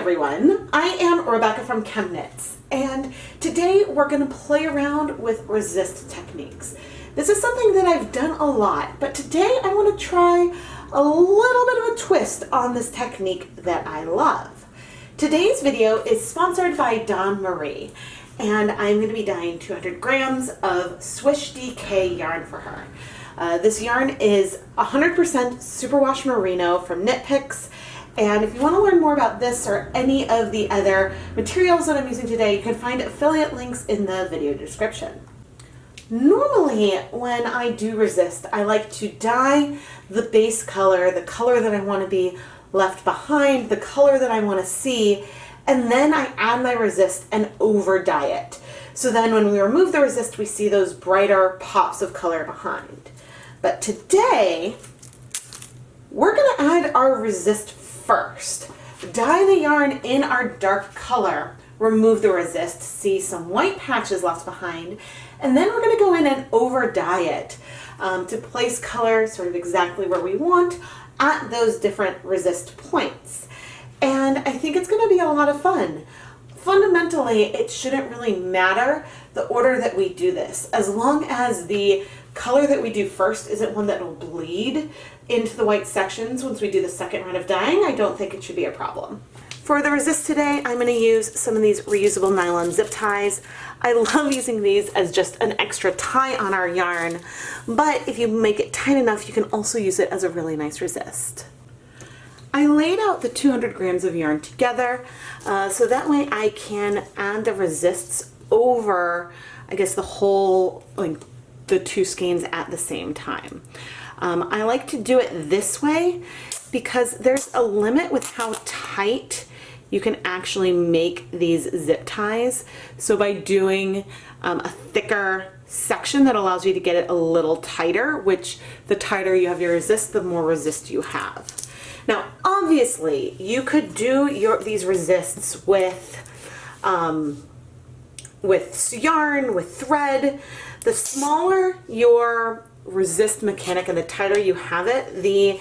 everyone, I am Rebecca from ChemKnits, and today we're going to play around with resist techniques. This is something that I've done a lot, but today I want to try a little bit of a twist on this technique that I love. Today's video is sponsored by Dawn Marie, and I'm going to be dyeing 200 grams of Swish DK yarn for her. This yarn is 100% superwash merino from Knit Picks. And if you want to learn more about this or any of the other materials that I'm using today, you can find affiliate links in the video description. Normally, when I do resist, I like to dye the base color, the color that I want to be left behind, the color that I want to see, and then I add my resist and over dye it. So then when we remove the resist, we see those brighter pops of color behind. But today, we're going to add our resist first. Dye the yarn in our dark color, remove the resist, see some white patches left behind, and then we're going to go in and over dye it to place color sort of exactly where we want at those different resist points. And I think it's going to be a lot of fun. Fundamentally, it shouldn't really matter the order that we do this, as long as the color that we do first isn't one that will bleed into the white sections once we do the second round of dyeing. I don't think it should be a problem. For the resist today, I'm going to use some of these reusable nylon zip ties. I love using these as just an extra tie on our yarn, but if you make it tight enough, you can also use it as a really nice resist. I laid out the 200 grams of yarn together so that way I can add the resists over, I guess, the whole, like the two skeins at the same time. I like to do it this way because there's a limit with how tight you can actually make these zip ties. So by doing a thicker section, that allows you to get it a little tighter, which the tighter you have your resist, the more resist you have. Now, obviously, you could do these resists with yarn, with thread. The smaller your resist mechanic and the tighter you have it, the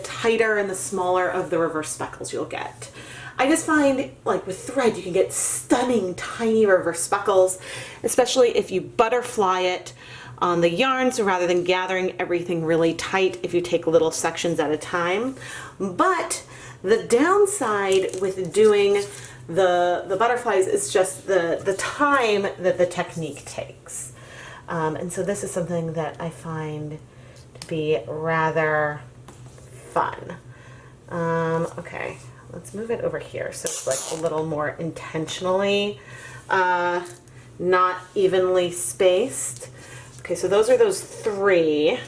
tighter and the smaller of the reverse speckles you'll get. I just find, like with thread, you can get stunning tiny reverse speckles, especially if you butterfly it on the yarn, so rather than gathering everything really tight if you take little sections at a time. But the downside with doing the butterflies is just the time that the technique takes. And so this is something that I find to be rather fun. Okay, let's move it over here so it's like a little more intentionally not evenly spaced. Okay, so those are those three.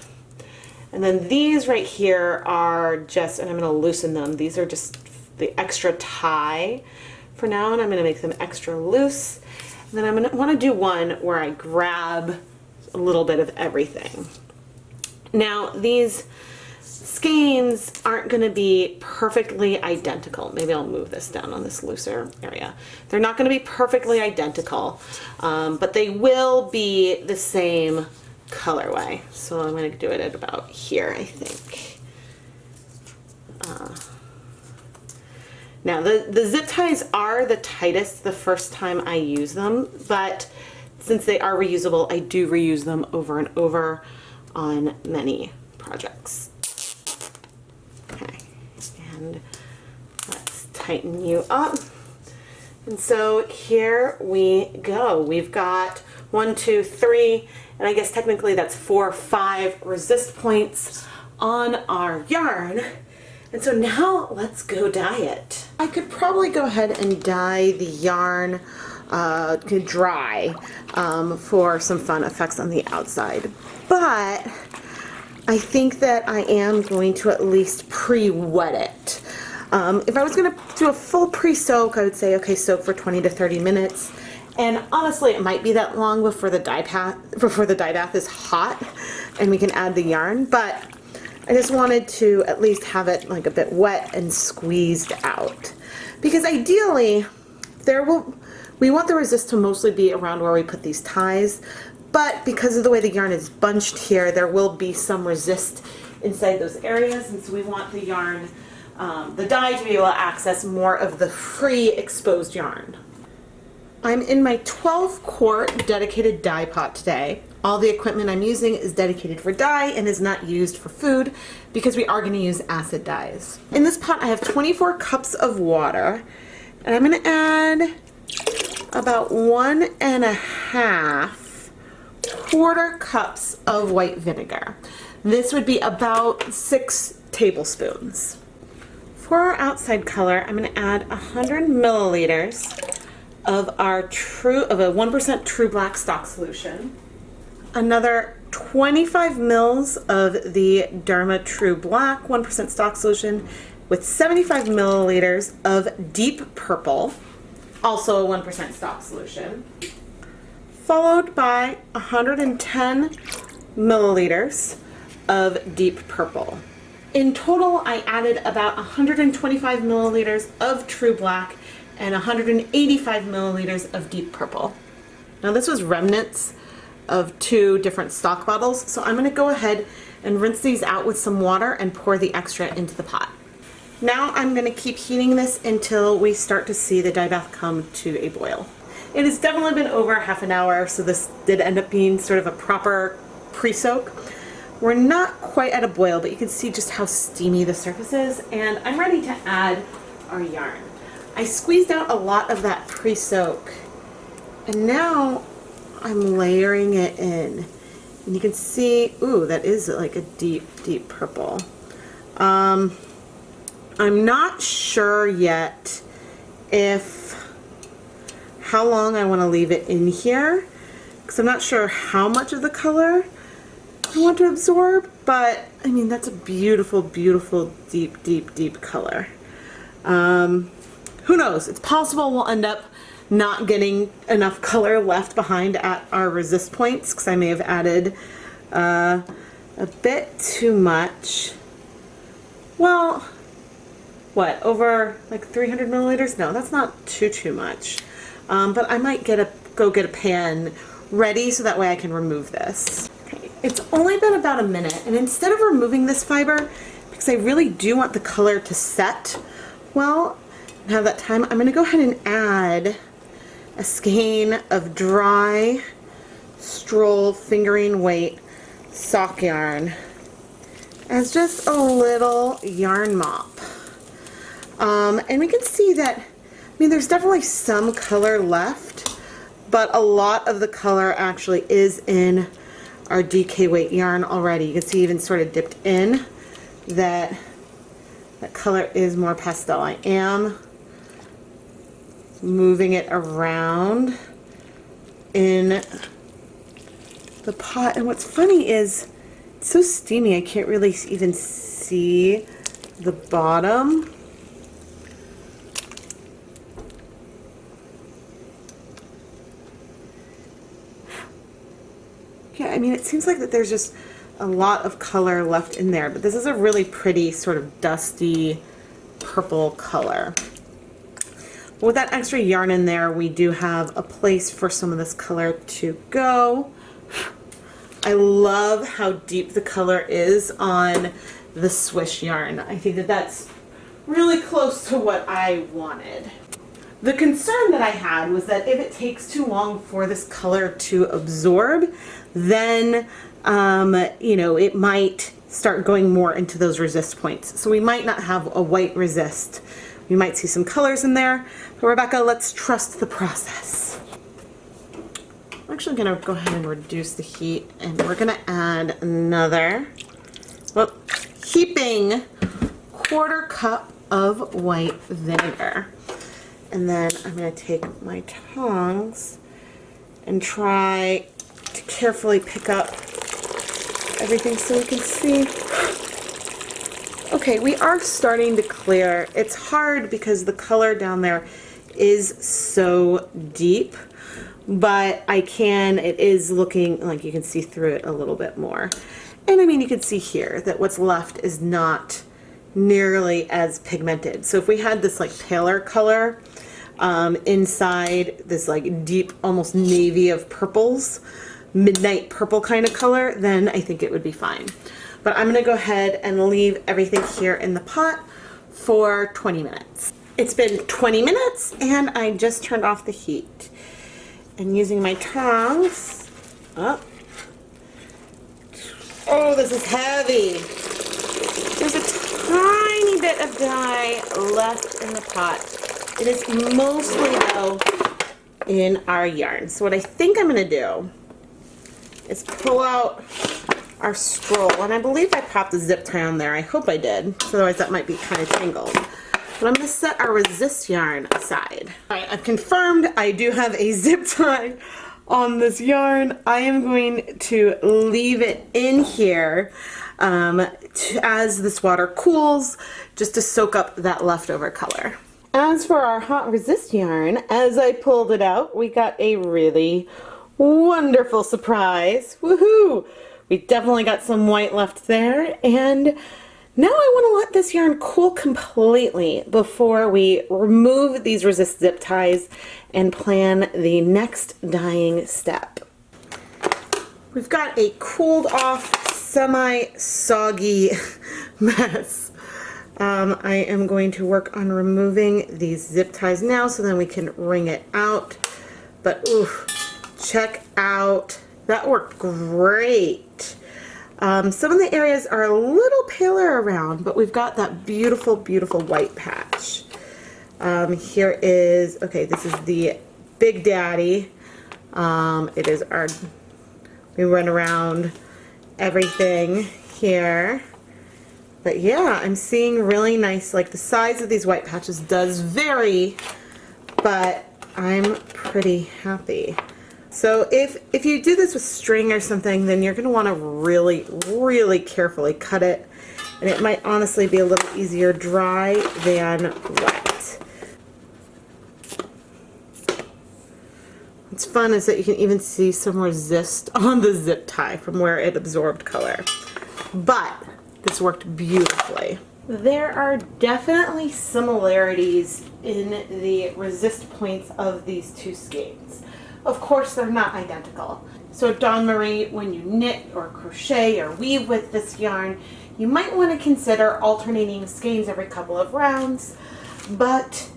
And then these right here are just, and I'm going to loosen them, these are just the extra tie for now, and I'm going to make them extra loose. And then I'm going to want to do one where I grab a little bit of everything. Now, these skeins aren't going to be perfectly identical. Maybe I'll move this down on this looser area. They're not going to be perfectly identical, but they will be the same colorway. So I'm going to do it at about here, I think. Now, the zip ties are the tightest the first time I use them, but since they are reusable, I do reuse them over and over on many projects. Okay, and let's tighten you up. And so here we go. We've got 1, 2, 3, and I guess technically that's 4 or 5 resist points on our yarn. And so now let's go dye it. I could probably go ahead and dye the yarn dry for some fun effects on the outside. But I think that I am going to at least pre-wet it. If I was going to do a full pre-soak, I would say, okay, soak for 20 to 30 minutes. And honestly, it might be that long before the dye bath is hot and we can add the yarn. But I just wanted to at least have it like a bit wet and squeezed out. Because ideally, we want the resist to mostly be around where we put these ties, but because of the way the yarn is bunched here, there will be some resist inside those areas, and so we want the yarn the dye to be able to access more of the free exposed yarn. I'm in my 12-quart dedicated dye pot today. All the equipment I'm using is dedicated for dye and is not used for food because we are going to use acid dyes. In this pot I have 24 cups of water, and I'm going to add about 1.5 quarter cups of white vinegar. This would be about 6 tablespoons. For our outside color, I'm going to add 100 milliliters of a 1% True Black stock solution, another 25 mils of the Derma True Black 1% stock solution with 75 milliliters of Deep Purple, also a 1% stock solution, followed by 110 milliliters of Deep Purple. In total, I added about 125 milliliters of True Black and 185 milliliters of Deep Purple. Now this was remnants of 2 different stock bottles, so I'm going to go ahead and rinse these out with some water and pour the extra into the pot. Now I'm going to keep heating this until we start to see the dye bath come to a boil. It has definitely been over half an hour, so this did end up being sort of a proper pre-soak. We're not quite at a boil, but you can see just how steamy the surface is, and I'm ready to add our yarn. I squeezed out a lot of that pre-soak, and now I'm layering it in. And you can see, ooh, that is like a deep, deep purple. I'm not sure yet how long I want to leave it in here, because I'm not sure how much of the color I want to absorb, but I mean, that's a beautiful, beautiful, deep, deep, deep color. Who knows? It's possible we'll end up not getting enough color left behind at our resist points, because I may have added a bit too much. Well, what, over like 300 milliliters? No, that's not too much. But I might go get a pan ready so that way I can remove this. Okay. It's only been about a minute, and instead of removing this fiber, because I really do want the color to set well and have that time, I'm going to go ahead and add a skein of dry Stroll fingering weight sock yarn as just a little yarn mop. And we can see that, I mean, there's definitely some color left, but a lot of the color actually is in our DK weight yarn already. You can see even sort of dipped in that color is more pastel. I am moving it around in the pot, and what's funny is it's so steamy I can't really even see the bottom. Yeah, I mean, it seems like that there's just a lot of color left in there, but this is a really pretty sort of dusty purple color. With that extra yarn in there, we do have a place for some of this color to go. I love how deep the color is on the Swish yarn. I think that that's really close to what I wanted. The concern that I had was that if it takes too long for this color to absorb, then you know, it might start going more into those resist points. So we might not have a white resist. We might see some colors in there. But Rebecca, let's trust the process. I'm actually gonna go ahead and reduce the heat, and we're gonna add another heaping quarter cup of white vinegar. And then I'm gonna take my tongs and try to carefully pick up everything so we can see. Okay, we are starting to clear. It's hard because the color down there is so deep, but it is looking like you can see through it a little bit more. And I mean, you can see here that what's left is not nearly as pigmented. So if we had this like paler color inside this like deep, almost navy of purples, midnight purple kind of color, then I think it would be fine. But I'm gonna go ahead and leave everything here in the pot for 20 minutes. It's been 20 minutes and I just turned off the heat. And using my tongs, oh, this is heavy. There's a tiny bit of dye left in the pot. It is mostly though in our yarn. So what I think I'm gonna do is pull out our scroll, and I believe I popped a zip tie on there. I hope I did, otherwise that might be kind of tangled. But I'm going to set our resist yarn aside. All right, I've confirmed I do have a zip tie on this yarn. I am going to leave it in here as this water cools, just to soak up that leftover color. As for our hot resist yarn, as I pulled it out, we got a really wonderful surprise. Woohoo! We definitely got some white left there, and now I want to let this yarn cool completely before we remove these resist zip ties and plan the next dyeing step. We've got a cooled off, semi-soggy mess. I am going to work on removing these zip ties now so then we can wring it out. But oof, check out, that worked great. Some of the areas are a little paler around, but we've got that beautiful, beautiful white patch. Here is, okay, this is the Big Daddy. It is our, we run around everything here. But yeah, I'm seeing really nice, like the size of these white patches does vary, but I'm pretty happy. So if you do this with string or something, then you're going to want to really, really carefully cut it. And it might honestly be a little easier dry than wet. What's fun is that you can even see some resist on the zip tie from where it absorbed color. But this worked beautifully. There are definitely similarities in the resist points of these two skeins. Of course, they're not identical. So Dawn Marie, when you knit or crochet or weave with this yarn, you might want to consider alternating skeins every couple of rounds. But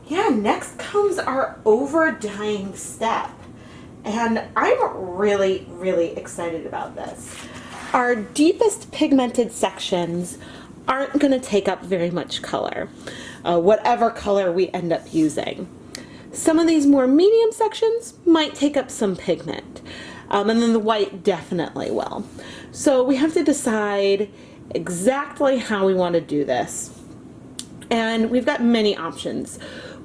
yeah, next comes our over dyeing step. And I'm really, really excited about this. Our deepest pigmented sections aren't going to take up very much color, whatever color we end up using. Some of these more medium sections might take up some pigment, and then the white definitely will. So we have to decide exactly how we want to do this. And we've got many options.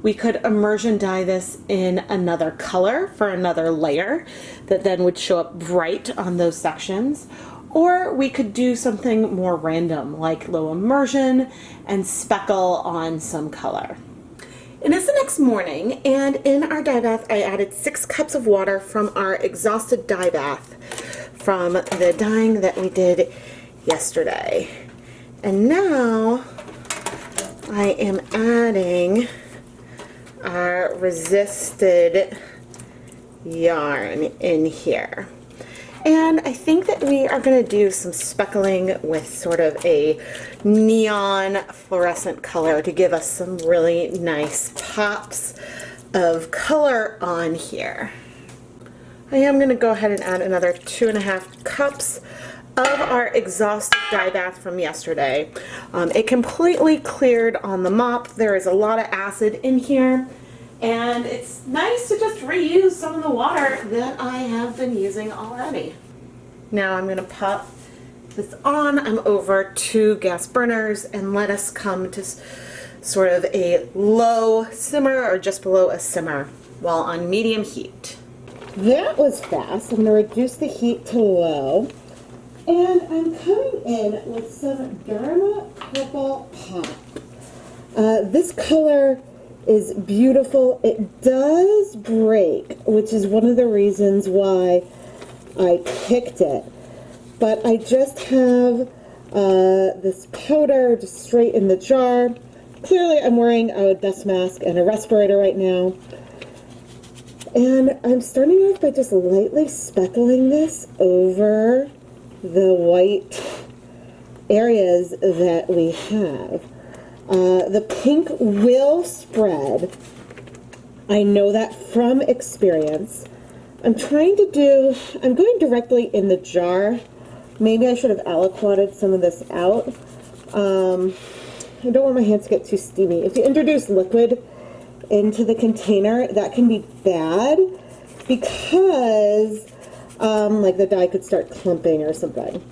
We could immersion dye this in another color for another layer that then would show up bright on those sections. Or we could do something more random like low immersion and speckle on some color. It is the next morning, and in our dye bath I added 6 cups of water from our exhausted dye bath from the dyeing that we did yesterday. And now I am adding our resisted yarn in here. And I think that we are going to do some speckling with sort of a neon fluorescent color to give us some really nice pops of color on here. I am going to go ahead and add another 2.5 cups of our exhausted dye bath from yesterday. It completely cleared on the mop. There is a lot of acid in here. And it's nice to just reuse some of the water that I have been using already. Now I'm going to pop this on. I'm over 2 gas burners and let us come to sort of a low simmer or just below a simmer while on medium heat. That was fast. I'm going to reduce the heat to low. And I'm coming in with some Dharma Purple Pop. This color is beautiful. It does break, which is one of the reasons why I picked it. But I just have this powder just straight in the jar. Clearly I'm wearing a dust mask and a respirator right now. And I'm starting off by just lightly speckling this over the white areas that we have. The pink will spread. I know that from experience. I'm going directly in the jar. Maybe I should have aliquoted some of this out. I don't want my hands to get too steamy. If you introduce liquid into the container, that can be bad because like the dye could start clumping or something.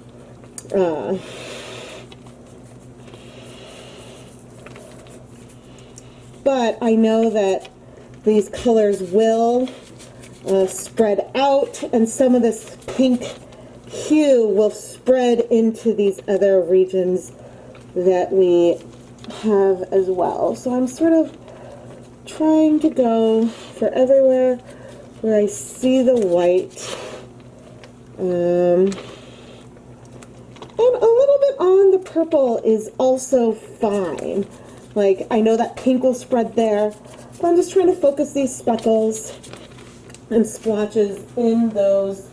But I know that these colors will spread out, and some of this pink hue will spread into these other regions that we have as well. So I'm sort of trying to go for everywhere where I see the white. And a little bit on the purple is also fine. Like, I know that pink will spread there, but I'm just trying to focus these speckles and splotches in those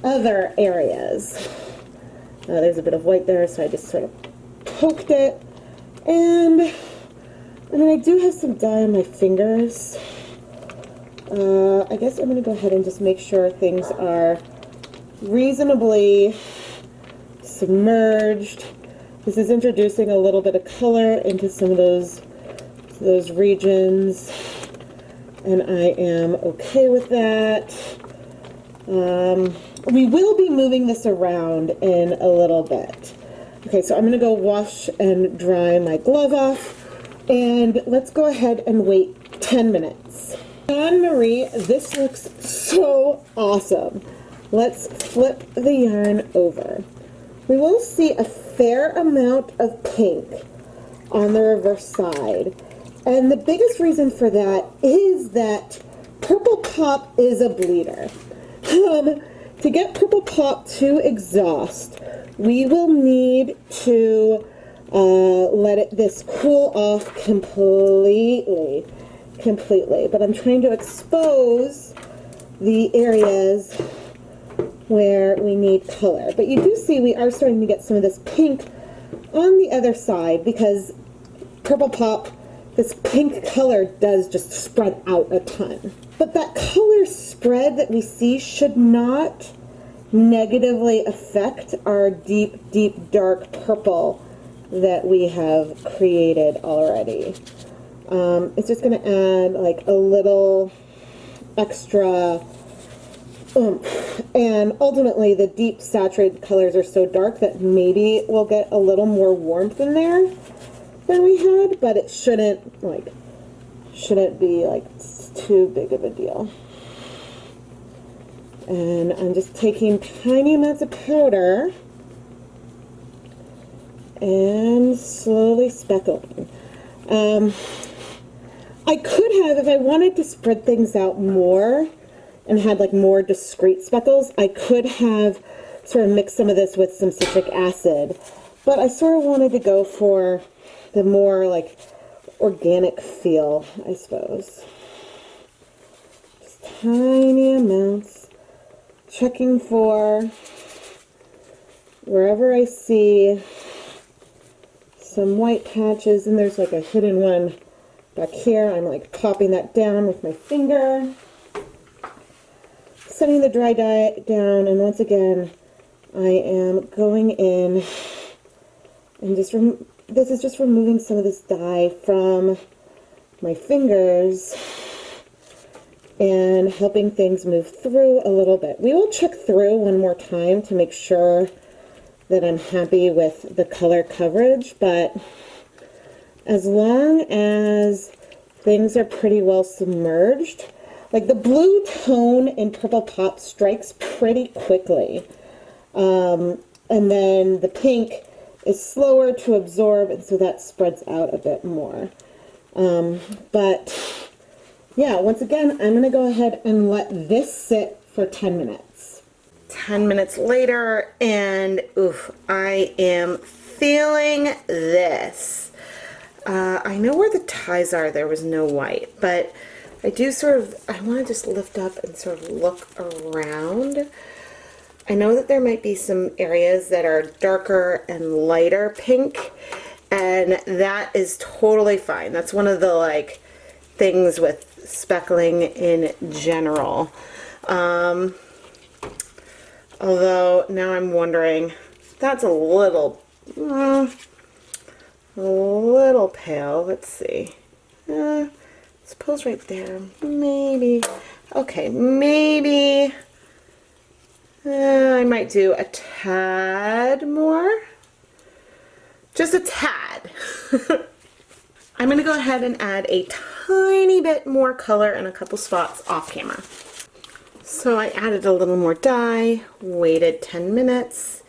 other areas. There's a bit of white there, so I just sort of poked it. And I mean, I do have some dye on my fingers. I guess I'm going to go ahead and just make sure things are reasonably submerged. This is introducing a little bit of color into some of those regions, and I am okay with that. We will be moving this around in a little bit. Okay, so I'm going to go wash and dry my glove off, and let's go ahead and wait 10 minutes. Jean-Marie, this looks so awesome. Let's flip the yarn over. We will see a fair amount of pink on the reverse side, and the biggest reason for that is that Purple Pop is a bleeder. To get Purple Pop to exhaust, we will need to let this cool off completely. But I'm trying to expose the areas where we need color. But you do see we are starting to get some of this pink on the other side because Purple Pop, this pink color does just spread out a ton. But that color spread that we see should not negatively affect our deep, deep, dark purple that we have created already. It's just going to add like a little extra oomph. And ultimately the deep saturated colors are so dark that maybe we'll get a little more warmth in there than we had, but it shouldn't be like too big of a deal. And I'm just taking tiny amounts of powder and slowly speckling. I could have, if I wanted to spread things out more and had like more discrete speckles, I could have sort of mixed some of this with some citric acid, but I sort of wanted to go for the more like organic feel, I suppose. Just tiny amounts, checking for wherever I see some white patches, and there's like a hidden one back here. I'm like popping that down with my finger, setting the dry dye down, and once again I am going in and just this is just removing some of this dye from my fingers and helping things move through a little bit. We will check through one more time to make sure that I'm happy with the color coverage, but as long as things are pretty well submerged, like the blue tone in Purple Pop strikes pretty quickly, and then the pink is slower to absorb, and so that spreads out a bit more. But yeah, once again, I'm going to go ahead and let this sit for 10 minutes. 10 minutes later, and oof, I am feeling this. I know where the ties are. There was no white, but I do I want to just lift up and sort of look around. I know that there might be some areas that are darker and lighter pink, and that is totally fine. That's one of the like things with speckling in general. Although now I'm wondering, that's a little pale. Let's see. Suppose right there, maybe. Okay, maybe I might do a tad more. Just a tad. I'm going to go ahead and add a tiny bit more color in a couple spots off camera. So I added a little more dye, waited 10 minutes.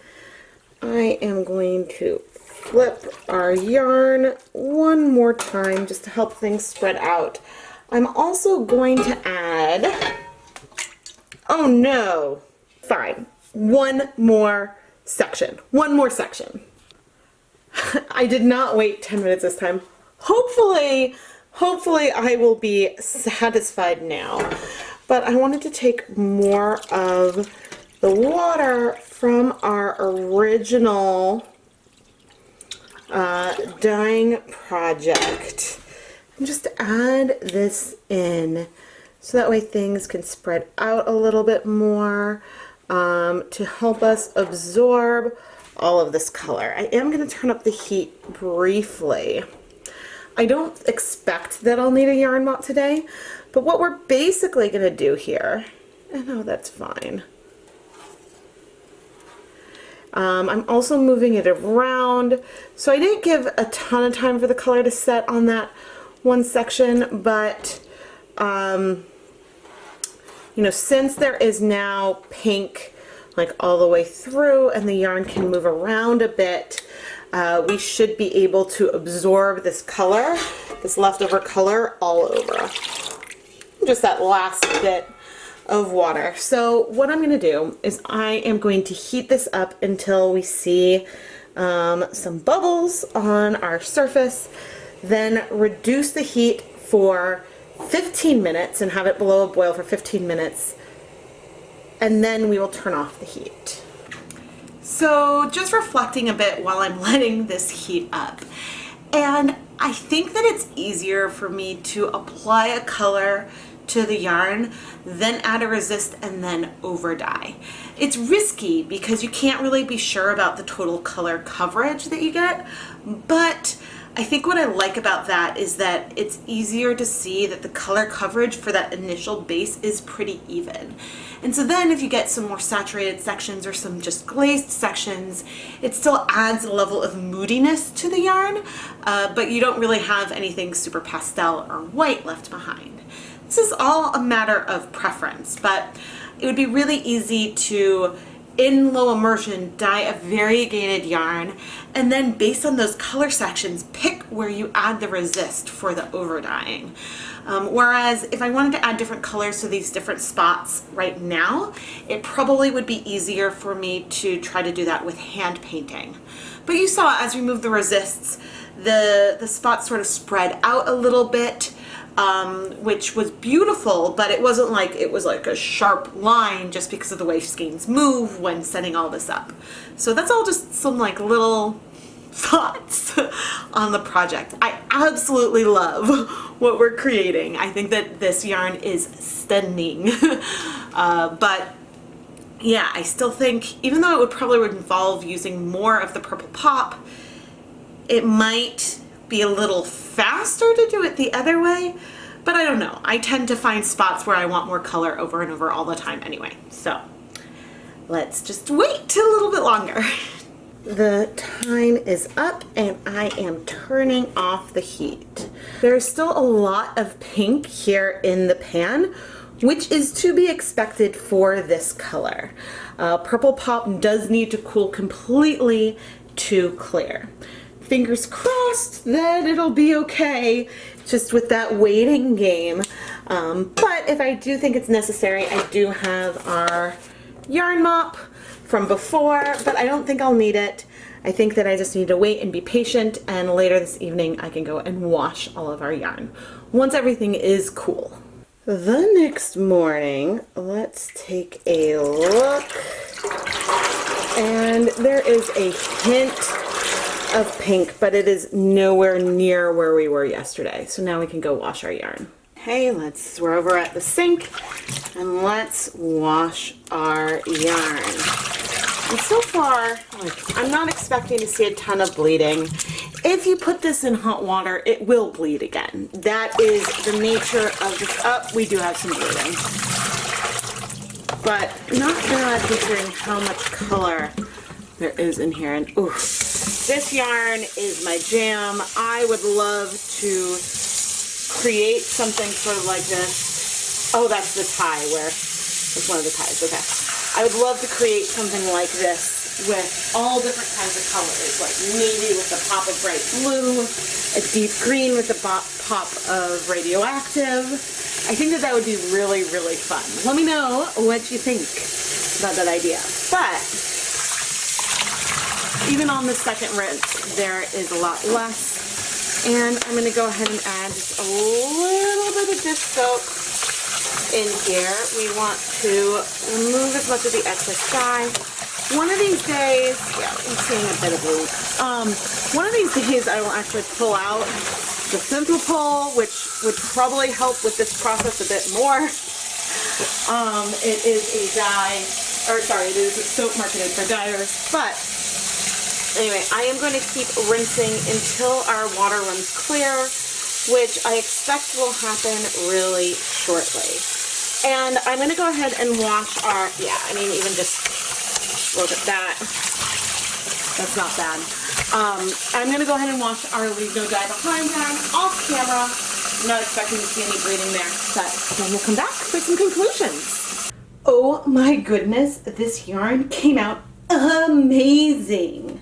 I am going to flip our yarn one more time just to help things spread out. I'm also going to add, oh no, fine, one more section. I did not wait 10 minutes this time. Hopefully I will be satisfied now. But I wanted to take more of the water from our original dyeing project and just add this in so that way things can spread out a little bit more to help us absorb all of this color. I am going to turn up the heat briefly. I don't expect that I'll need a yarn mop today, but what we're basically going to do here, and oh, that's fine. I'm also moving it around, so I didn't give a ton of time for the color to set on that one section, but you know, since there is now pink like all the way through and the yarn can move around a bit, we should be able to absorb this color, this leftover color, all over. Just that last bit of water. So what I'm going to do is I am going to heat this up until we see some bubbles on our surface, then reduce the heat for 15 minutes and have it below a boil for 15 minutes, and then we will turn off the heat. So just reflecting a bit while I'm letting this heat up, and I think that it's easier for me to apply a color to the yarn, then add a resist, and then over dye. It's risky because you can't really be sure about the total color coverage that you get, but I think what I like about that is that it's easier to see that the color coverage for that initial base is pretty even. And so then if you get some more saturated sections or some just glazed sections, it still adds a level of moodiness to the yarn, but you don't really have anything super pastel or white left behind. This is all a matter of preference, but it would be really easy to, in low immersion, dye a variegated yarn, and then based on those color sections, pick where you add the resist for the over dyeing. Whereas if I wanted to add different colors to these different spots right now, it probably would be easier for me to try to do that with hand painting. But you saw as we moved the resists, the spots sort of spread out a little bit, which was beautiful, but it wasn't like it was like a sharp line just because of the way skeins move when setting all this up. So that's all just some like little thoughts on the project. I absolutely love what we're creating. I think that this yarn is stunning. But yeah, I still think, even though it would involve using more of the purple pop, it might be a little faster to do it the other way, but I don't know. I tend to find spots where I want more color over and over all the time anyway. So let's just wait a little bit longer. The time is up and I am turning off the heat. There's still a lot of pink here in the pan, which is to be expected for this color. Purple pop does need to cool completely to clear. Fingers crossed that it'll be okay just with that waiting game. But if I do think it's necessary, I do have our yarn mop from before, but I don't think I'll need it. I think that I just need to wait and be patient, and later this evening I can go and wash all of our yarn once everything is cool. The next morning, let's take a look, and there is a hint of pink, but it is nowhere near where we were yesterday. So now we can go wash our yarn. Okay, we're over at the sink, and let's wash our yarn. And so far, I'm not expecting to see a ton of bleeding. If you put this in hot water, it will bleed again. That is the nature of this. Oh, we do have some bleeding. But not bad considering how much color there is in here. And ooh, this yarn is my jam. I would love to create something sort of like this. Oh, that's the tie it's one of the ties, okay. I would love to create something like this with all different kinds of colors, like navy with a pop of bright blue, a deep green with a pop of radioactive. I think that would be really, really fun. Let me know what you think about that idea. But even on the second rinse, there is a lot less. And I'm going to go ahead and add just a little bit of dish soap in here. We want to remove as much of the excess dye. One of these days, yeah, I'm seeing a bit of blue. One of these days I will actually pull out the simple pull, which would probably help with this process a bit more. It is a dye, it is a soap marketed for dyers, but anyway, I am going to keep rinsing until our water runs clear, which I expect will happen really shortly. And I'm going to go ahead and wash our, even just look at that. That's not bad. I'm going to go ahead and wash our Leave No Dye Behind yarn off camera. I'm not expecting to see any bleeding there, but then we'll come back for some conclusions. Oh my goodness, this yarn came out amazing.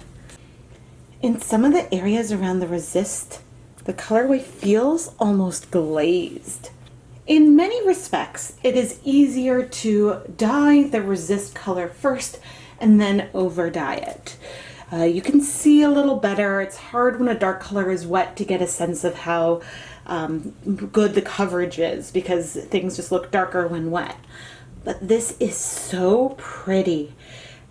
In some of the areas around the resist, the colorway feels almost glazed. In many respects, it is easier to dye the resist color first and then over dye it. You can see a little better. It's hard when a dark color is wet to get a sense of how good the coverage is because things just look darker when wet. But this is so pretty.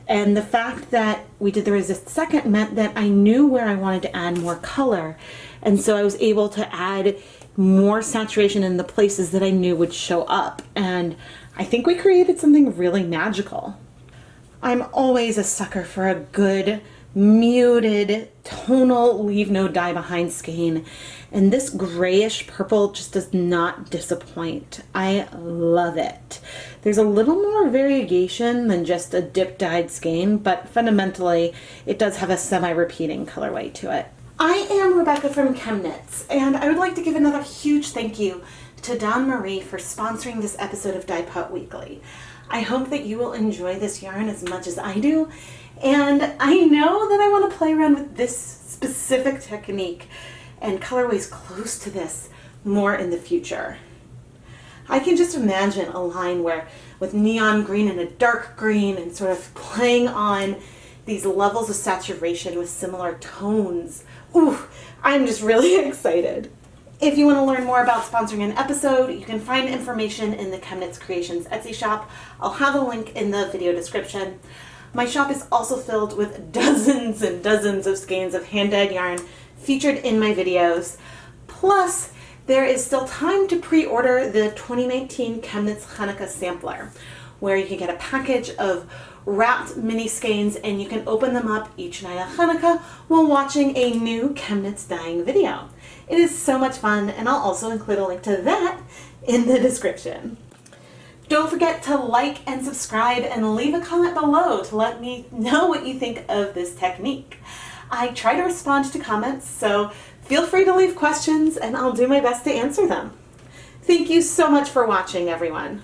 And the fact that we did the resist second meant that I knew where I wanted to add more color. And so I was able to add more saturation in the places that I knew would show up. And I think we created something really magical. I'm always a sucker for a good, muted, tonal Leave No Dye Behind skein. And this grayish purple just does not disappoint. I love it. There's a little more variegation than just a dip dyed skein, but fundamentally it does have a semi-repeating colorway to it. I am Rebecca from ChemKnits, and I would like to give another huge thank you to Dawn Marie for sponsoring this episode of Dyepot Weekly. I hope that you will enjoy this yarn as much as I do, and I know that I want to play around with this specific technique and colorways close to this more in the future. I can just imagine a line with neon green and a dark green and sort of playing on these levels of saturation with similar tones. Ooh, I'm just really excited. If you want to learn more about sponsoring an episode, you can find information in the ChemKnits Creations Etsy shop. I'll have a link in the video description. My shop is also filled with dozens and dozens of skeins of hand-dyed yarn featured in my videos. Plus, there is still time to pre-order the 2019 ChemKnits Hanukkah Sampler, where you can get a package of wrapped mini skeins and you can open them up each night of Hanukkah while watching a new ChemKnits dyeing video. It is so much fun, and I'll also include a link to that in the description. Don't forget to like and subscribe and leave a comment below to let me know what you think of this technique. I try to respond to comments, so feel free to leave questions and I'll do my best to answer them. Thank you so much for watching, everyone.